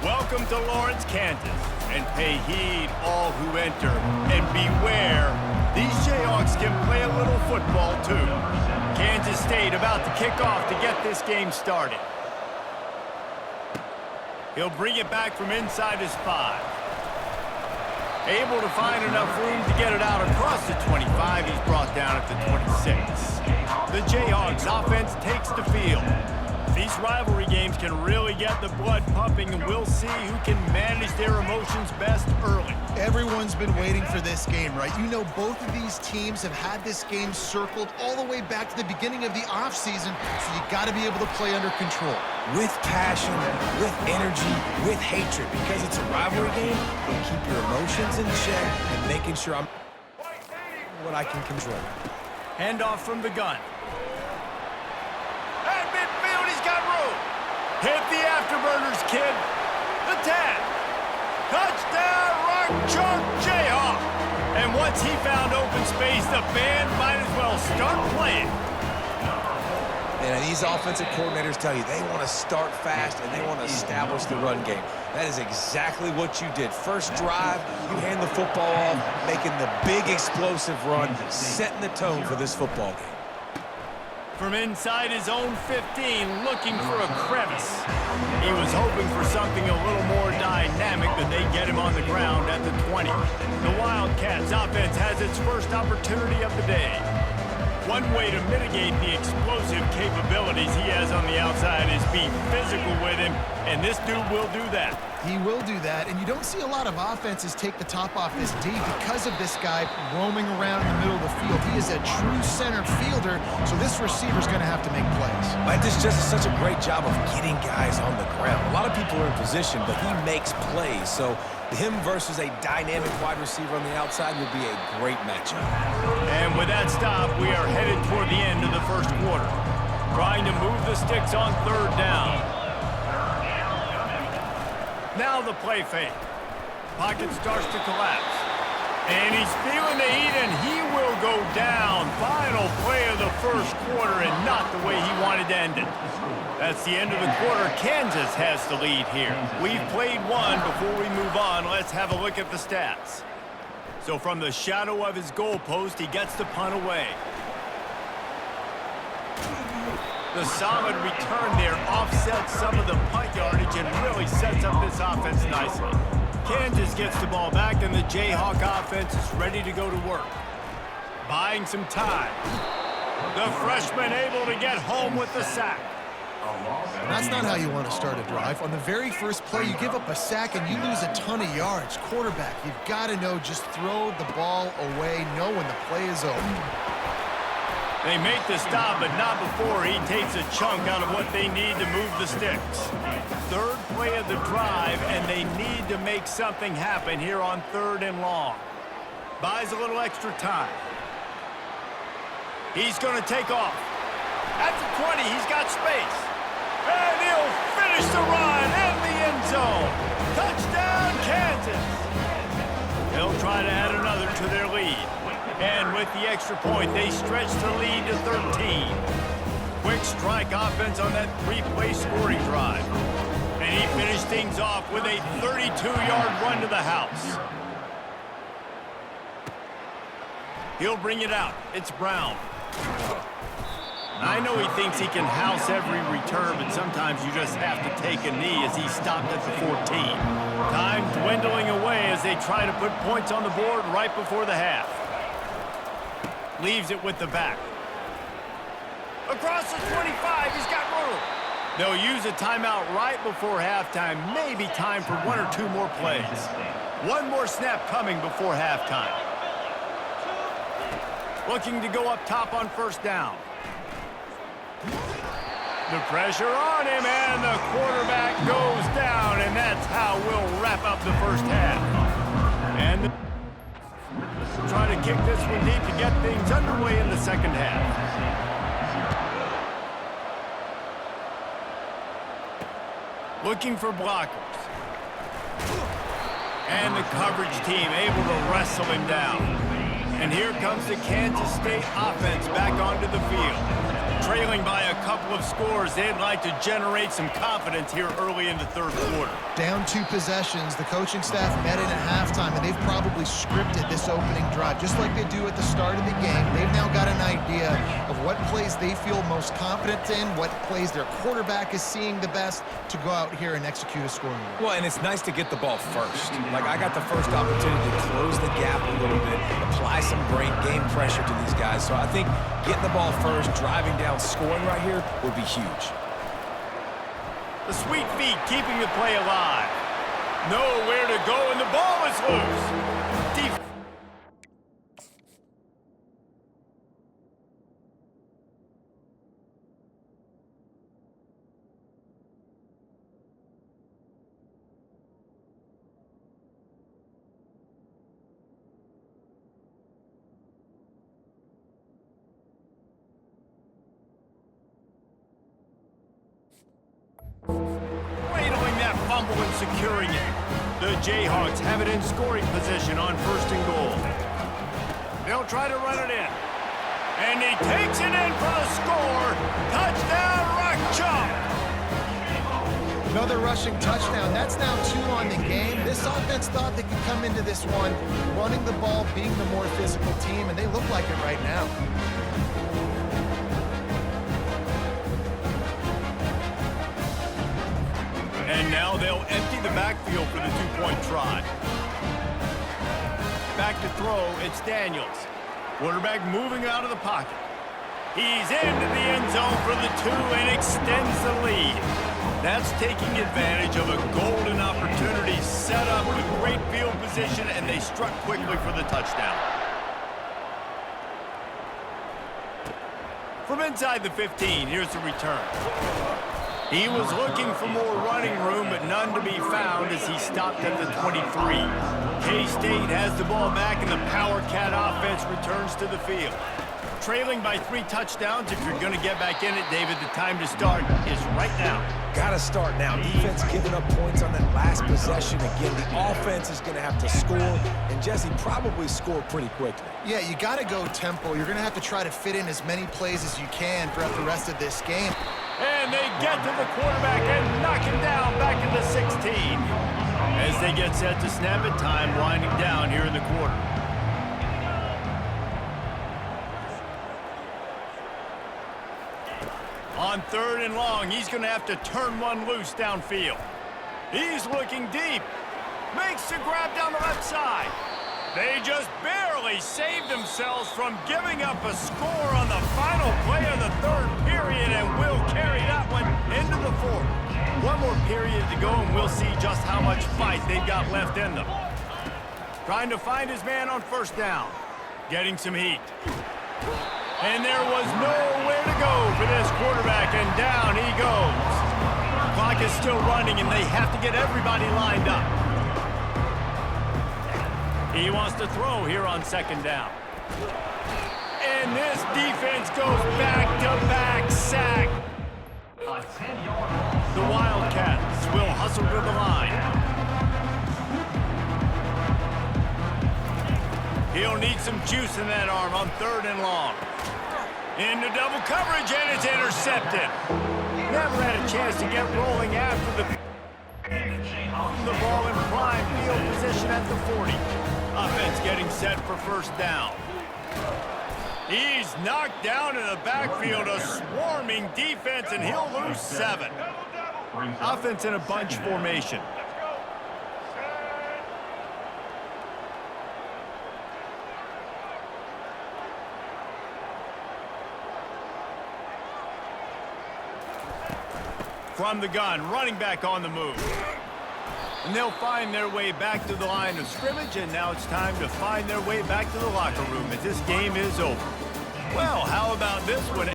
Welcome to Lawrence, Kansas, and pay heed all who enter, and beware, these Jayhawks can play a little football too. Kansas State about to kick off to get this game started. He'll bring it back from inside his 5. Able to find enough room to get it out across the 25. He's brought down at the 26. The Jayhawks offense takes the field. These rivalry games can really get the blood pumping, and we'll see who can manage their emotions best early. Everyone's been waiting for this game, right? You know, both of these teams have had this game circled all the way back to the beginning of the offseason, so you got to be able to play under control. With passion, with energy, with hatred, because it's a rivalry game, but keep your emotions in check and making sure I'm what I can control. Handoff from the gun. At midfield, he's got room. Hit the afterburners, kid. The tag. Touchdown, Rock Chalk Jayhawk. And once he found open space, the band might as well start playing. And these offensive coordinators tell you they want to start fast and they want to establish the run game. That is exactly what you did. First drive, you hand the football off, making the big explosive run, setting the tone for this football game. From inside his own 15, looking for a crevice. He was hoping for something a little more dynamic, but they get him on the ground at the 20. The Wildcats offense has its first opportunity of the day. One way to mitigate the explosive capabilities he has on the outside is be physical with him, and this dude will do that. He will do that, and you don't see a lot of offenses take the top off this D because of this guy roaming around in the middle of the field. He is a true center fielder, so this receiver's going to have to make plays. But this just is such a great job of getting guys on the ground. A lot of people are in position, but he makes plays, so him versus a dynamic wide receiver on the outside would be a great matchup. And with that stop, we are headed toward the end of the first quarter. Trying to move the sticks on third down. Now the play fake. Pocket starts to collapse. And he's feeling the heat, and he will go down. Final play of the first quarter, and not the way he wanted to end it. That's the end of the quarter. Kansas has the lead here. We've played one. Before we move on, let's have a look at the stats. So from the shadow of his goalpost, he gets the punt away. The solid return there offsets some of the punt yardage and really sets up this offense nicely. Kansas gets the ball back, and the Jayhawk offense is ready to go to work. Buying some time. The freshman able to get home with the sack. That's not how you want to start a drive. On the very first play, you give up a sack and you lose a ton of yards. Quarterback, you've got to know, just throw the ball away, know when the play is over. They make the stop, but not before he takes a chunk out of what they need to move the sticks. Third play of the drive, and they need to make something happen here on 3rd and long. Buys a little extra time. He's going to take off. At the 20, he's got space. And he'll finish the run in the end zone. Touchdown, Kansas. They'll try to add another to their lead. And with the extra point, they stretch the lead to 13. Quick strike offense on that 3-play scoring drive. And he finished things off with a 32-yard run to the house. He'll bring it out. It's Brown. I know he thinks he can house every return, but sometimes you just have to take a knee as he stopped at the 14. Time dwindling away as they try to put points on the board right before the half. Leaves it with the back. Across the 25, he's got room. They'll use a timeout right before halftime. Maybe time for 1 or 2 more plays. One more snap coming before halftime. Looking to go up top on first down. The pressure on him, and the quarterback goes down, and that's how we'll wrap up the first half. And try to kick this one deep to get things underway in the second half. Looking for blockers. And the coverage team able to wrestle him down. And here comes the Kansas State offense back onto the field. Trailing by a couple of scores, they'd like to generate some confidence here early in the third quarter. Down 2 possessions, the coaching staff met in at halftime, and they've probably scripted this opening drive, just like they do at the start of the game. They've now got an idea of what plays they feel most confident in, what plays their quarterback is seeing the best to go out here and execute a scoring run. Well, and it's nice to get the ball first. Like, I got the first opportunity to close the gap a little bit, apply some game pressure to these guys. So I think getting the ball first, driving down, scoring right here would be huge. The sweet feet keeping the play alive. Nowhere to go, and the ball is loose. Cradling that fumble and securing it. The Jayhawks have it in scoring position on 1st and goal. They'll try to run it in. And he takes it in for the score. Touchdown, Rock Chalk. Another rushing touchdown. That's now 2 on the game. This offense thought they could come into this one running the ball, being the more physical team, and they look like it right now. And now they'll empty the backfield for the 2-point try. Back to throw, it's Daniels. Quarterback moving out of the pocket. He's into the end zone for the 2 and extends the lead. That's taking advantage of a golden opportunity set up with great field position, and they struck quickly for the touchdown. From inside the 15, here's the return. He was looking for more running room, but none to be found as he stopped at the 23. K-State has the ball back, and the Power Cat offense returns to the field. Trailing by 3 touchdowns, if you're going to get back in it, David, the time to start is right now. Got to start now. Defense giving up points on that last possession. Again, the offense is going to have to score, and Jesse probably score pretty quickly. Yeah, you got to go tempo. You're going to have to try to fit in as many plays as you can throughout the rest of this game. And they get to the quarterback and knock him down back in the 16. As they get set to snap it, time winding down here in the quarter. On 3rd and long, he's going to have to turn one loose downfield. He's looking deep. Makes the grab down the left side. They just barely saved themselves from giving up a score on the final play of the 3rd period, and will carry that one into the 4th. One more period to go, and we'll see just how much fight they've got left in them. Trying to find his man on 1st down. Getting some heat. And there was nowhere to go for this quarterback, and down he goes. Clock is still running, and they have to get everybody lined up. He wants to throw here on 2nd down. And this defense goes back-to-back sack. The Wildcats will hustle to the line. He'll need some juice in that arm on 3rd and long. Into double coverage, and it's intercepted. Never had a chance to get rolling after the ball in prime field position at the 40. Offense getting set for 1st down. He's knocked down in the backfield, a swarming defense, and he'll lose 7. Offense in a bunch formation. From the gun, running back on the move. And they'll find their way back to the line of scrimmage, and now it's time to find their way back to the locker room as this game is over. Well, how about this one?